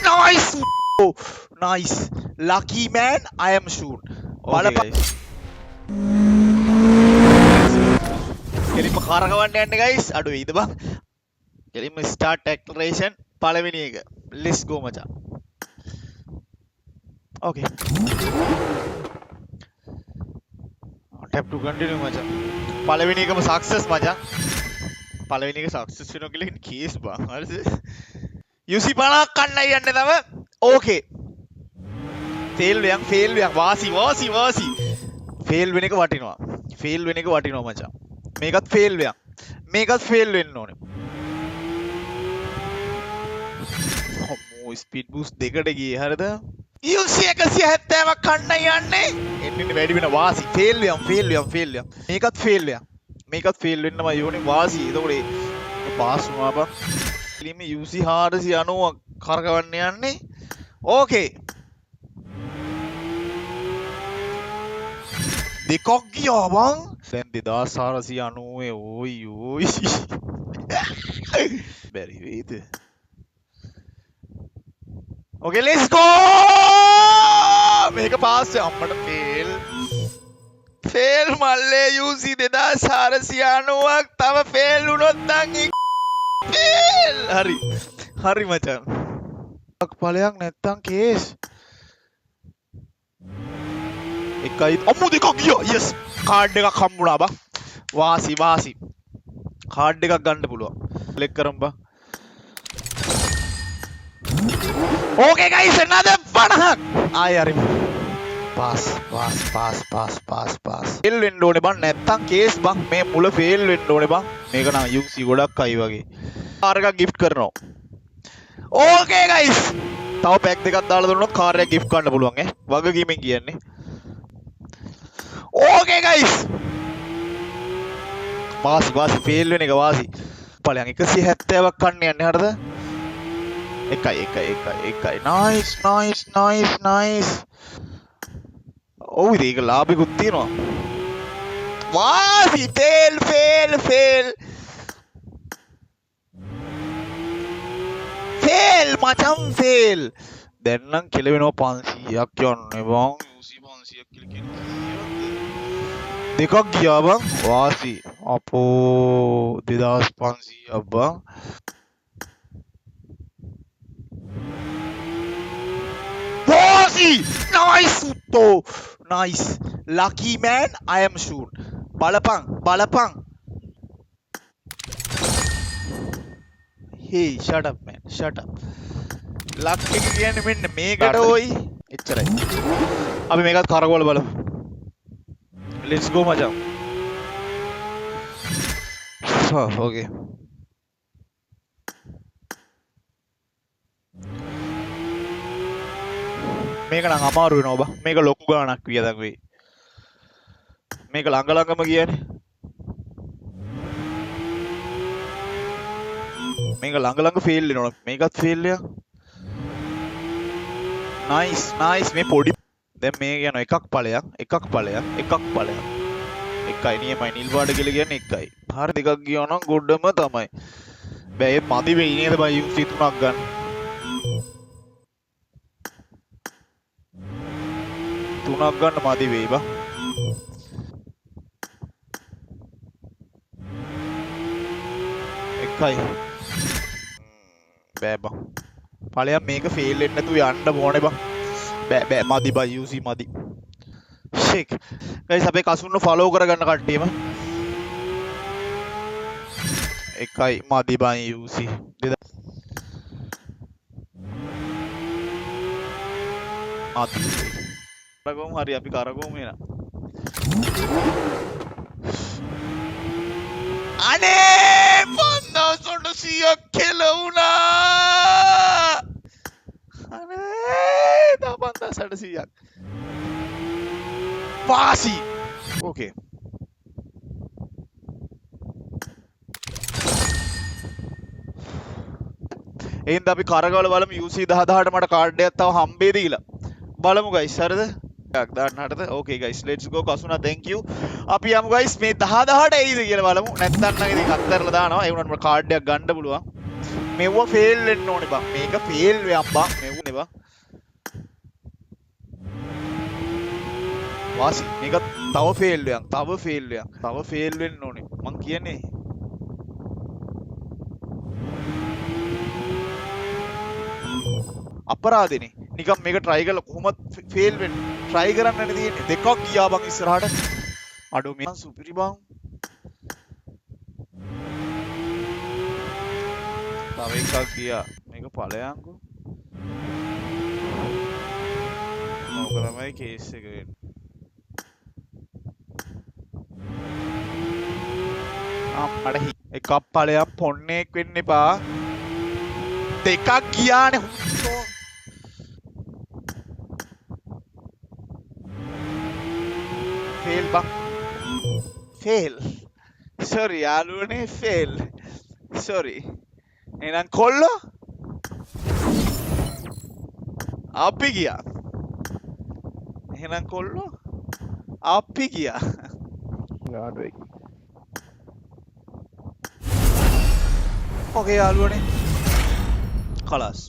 Nice! Oh, nice. Lucky man, I am sure. Okay, guys. කෙලින්ම කරකවන්න යන්න guys. අඩු වෙයිද බං? කෙලින්ම start acceleration පළවෙනි එක. Let's go මචං. Okay. Tap to continue මචං. පළවෙනි එකම success මචං. පළවෙනි එක success වෙනවා කියලා ඉන්නේ case බං. හරිද? UC 50ක් කන්නයි යන්නේ තව. Okay. fail වෙන වාසි. fail වෙන එක වටිනවා. fail වෙන එක වටිනවා මචං. මේකත් fail වෙන්න ඕනේ. ඔම්මෝ ස්පීඩ් බූස්ට් දෙකට ගියේ හරිද? UC 170ක් කන්නයි යන්නේ. එන්නේ වැඩි වෙන වාසි. fail වෙන. මේකත් fail වෙන්නමයි ඕනේ වාසි. එතකොට පාස් වුණා බං. ලිම UC 490ක් කරකවන්න යන්නේ. Okay. දෙකක් ගියා බං. දැන් 2490 ඕයි. බැරි වේද? Okay, let's go! මේක පාස් අම්මට fail මල්ලේ UC 2490ක් තව fail වුණොත් නම් fail. හරි මචං. ඵලයක් නැත්තම් කේස්. එකයි අම්මෝ දෙකක් ගියා. yes. කාඩ් එකක් හම්බුණා බං. වාසි. කාඩ් එකක් ගන්න පුළුවන්. ක්ලික් කරමු බං. Okay guys, another 50ක්. ආයෙ හරි. පාස්. fail වෙන්න ඕනේ බං නැත්තම් කේස් බං. මේ මුල fail වෙන්න ඕනේ බං. මේක නම් UC ගොඩක් අය වගේ. කාර් එකක් gift කරනවා. Okay guys. තව පැක් දෙකක් දාලා දුන්නොත් කාර් එකක් gift ගන්න පුළුවන් ඈ. වගකීමෙන් කියන්නේ. Okay guys. වාසි fail වෙන එක වාසි. ඵලයන් 170ක් කන්න යන්නේ හරිද? එකයි. nice. ඔව් ඒක ලාභිකුත් තියෙනවා. වාසි fail. fail මචං fail. දැන් නම් කෙලවෙනවා 500ක් යන්නේ බං. UC 500ක් කියලා කියනවා. දෙකක් ගියා බං. වාසි. අපෝ 2500ක් බං. වාසි. nice උත්තෝ. nice. lucky man, I am sure. බලපං. Hey, shut up man. luck එක කියන්නේ මෙන්න මේකට ඕයි. එච්චරයි. අපි මේකත් කරකවල බලමු. Let's go මචං. Okay. මේක නම් අමාරු වෙනවා බා. මේක ලොකු ගාණක් වියදම් වෙයි. මේක ළඟම කියන්නේ. මේක ළඟ fail වෙනවා. මේකත් fail එක. nice. මේ පොඩි දැන් මේක යනවා එකක් ඵලයක්. එකයි නියමයි නිල් පාට කියලා කියන්නේ එකයි. හරි දෙකක් ගියා නම් ගොඩම තමයි. බෑ ඒ මදි වෙයි නේද බයි UC 3ක් ගන්න. තුනක් ගන්න මදි වෙයි බා. එකයි. බෑ බා. ඵලයක් මේක ෆේල් වෙන්න නැතුව යන්න ඕනේ බා. බෑ මදි බා UC මදි. ෂේක්. ගයිස් අපේ කසුන්න ෆලෝ කරගන්න කට්ටියම. එකයි මදි බා UC. මදි. කරගමු හරි අපි කරගමු එන. අනේ 5800ක් කෙලුණා. අනේ 5800ක්. වාසි. ඕකේ. එහෙනම් අපි කරගවල බලමු UC 10000ට මට කාඩ් එකක් තව හම්බෙයිද කියලා. බලමු guys හරිද? දාන්න හරිද? Okay guys let's go කසුනා thank you. අපි යමු guys මේ 10000ට එයිද කියලා බලමු. නැත්නම් නම් ඉතින් අත්හැරලා දානවා. ඒ වුණාට මට කාඩ් එකක් ගන්න පුළුවන්. මෙව ෆේල් වෙන්න ඕනේ බං. මේක ෆේල් වෙයන් බං. මෙව නේ බං. වාසි මේක තව ෆේල් වෙයන්. තව ෆේල් වෙයන්. තව ෆේල් වෙන්න ඕනේ. මං කියන්නේ අපරාධනේ. නිකන් මේක try කරලා කොහොමද ෆේල් වෙන්නේ? try කරන්න නේ තියෙන්නේ. දෙකක් ගියා බං ඉස්සරහට. අඩෝ මේ සුපිරි බං. තව එකක් ගියා. මේක ඵලයන්කෝ. මොකද තමයි කේස් එක වෙන්නේ. අම්මට එකක් ඵලයක් පොන්නේක් වෙන්න එපා. දෙකක් ගියානේ හුස්සෝ. ෆේල් බං. ෆේල්. sorry යාළුවනේ ෆේල්. sorry. එහෙනම් කොල්ලෝ අපි ගියා. එහෙනම් කොල්ලෝ අපි ගියා. ගාඩුවෙක් ඔකේ යාළුවනේ. خلاص